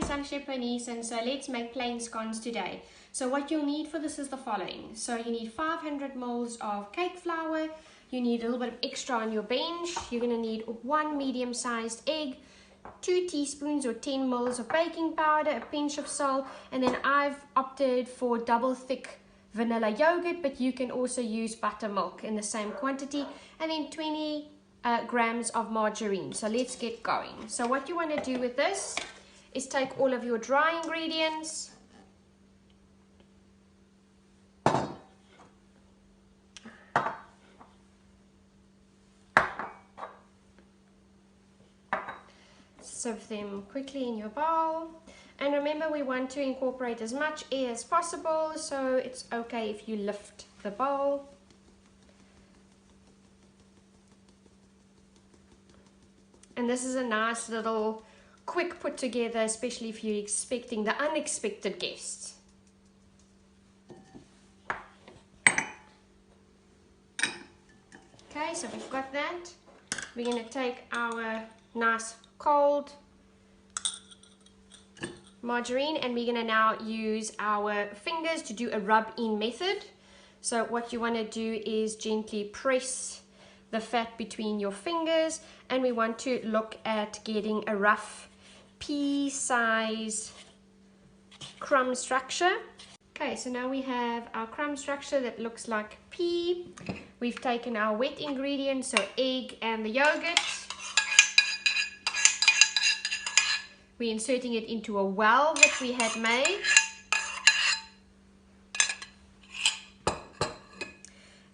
I'm Chef Bernice, and so let's make plain scones today. So what you'll need for this is the following. So you need 500 ml of cake flour, you need a little bit of extra on your bench, you're going to need 1 medium-sized egg, 2 teaspoons or 10 ml of baking powder, a pinch of salt, and then I've opted for double thick vanilla yogurt, but you can also use buttermilk in the same quantity, and then 20 grams of margarine. So let's get going. So what you want to do with this is take all of your dry ingredients, sieve them quickly in your bowl, and remember we want to incorporate as much air as possible, so it's okay if you lift the bowl. And this is a nice little quick put together, especially if you're expecting the unexpected guests. Okay, so we've got that. We're going to take our nice cold margarine and we're going to now use our fingers to do a rub-in method. So what you want to do is gently press the fat between your fingers, and we want to look at getting a rough pea size crumb structure. Okay, so now we have our crumb structure that looks like pea. We've taken our wet ingredients, so egg and the yogurt. We're inserting it into a well that we had made.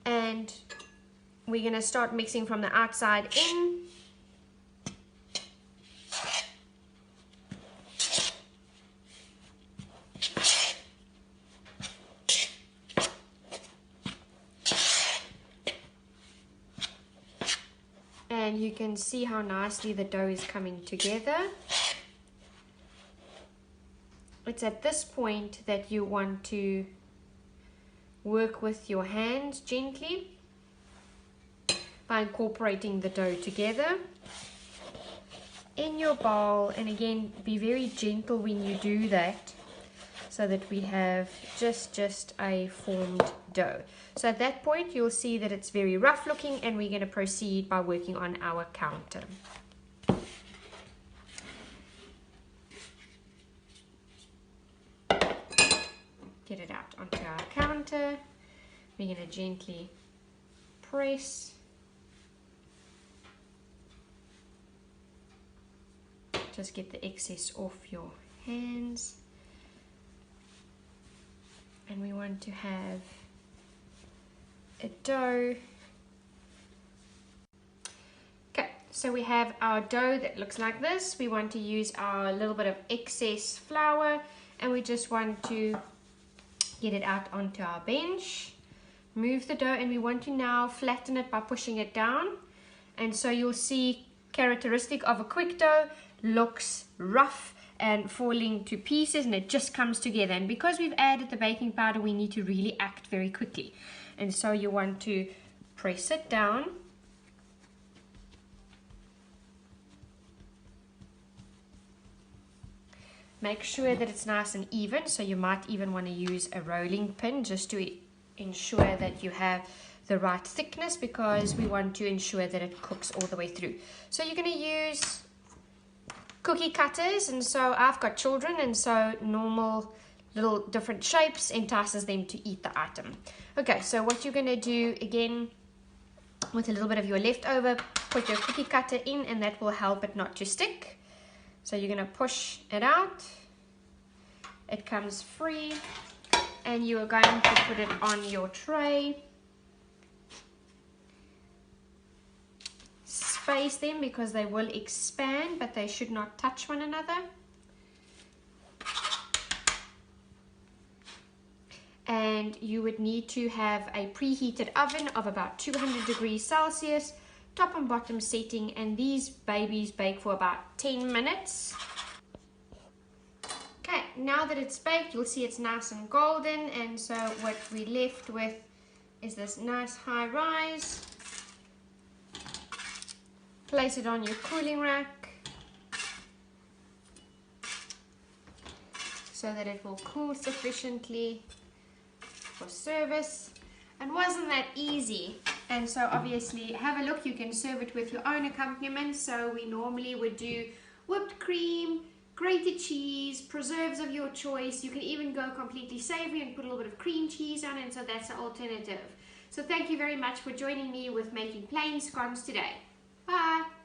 And we're going to start mixing from the outside in. And you can see how nicely the dough is coming together. It's at this point that you want to work with your hands gently by incorporating the dough together in your bowl, and again be very gentle when you do that so that we have just a formed dough. So at that point you'll see that it's very rough looking, and we're going to proceed by working on our counter. Get it out onto our counter. We're going to gently press. Just get the excess off your hands. And we want to have a dough. Okay, so we have our dough that looks like this. We want to use our little bit of excess flour, and we just want to get it out onto our bench. Move the dough, and we want to now flatten it by pushing it down. And so you'll see, characteristic of a quick dough, looks rough and falling to pieces, and it just comes together. And because we've added the baking powder, we need to really act very quickly, and so you want to press it down. Make sure that it's nice and even, so you might even want to use a rolling pin just to ensure that you have the right thickness, because we want to ensure that it cooks all the way through. So you're going to use cookie cutters, and so I've got children, and so normal little different shapes entices them to eat the item. Okay, so what you're going to do again with a little bit of your leftover, put your cookie cutter in, and that will help it not to stick. So you're going to push it out, it comes free, and you are going to put it on your tray. Space them because they will expand, but they should not touch one another. And you would need to have a preheated oven of about 200 degrees Celsius, top and bottom setting, and these babies bake for about 10 minutes. Okay, now that it's baked, you'll see it's nice and golden, and so what we're left with is this nice high rise. Place it on your cooling rack. so that it will cool sufficiently for service. And wasn't that easy? And so obviously have a look, you can serve it with your own accompaniments. So we normally would do whipped cream, grated cheese, preserves of your choice. You can even go completely savory and put a little bit of cream cheese on it, so that's an alternative. So thank you very much for joining me with making plain scones today. Bye!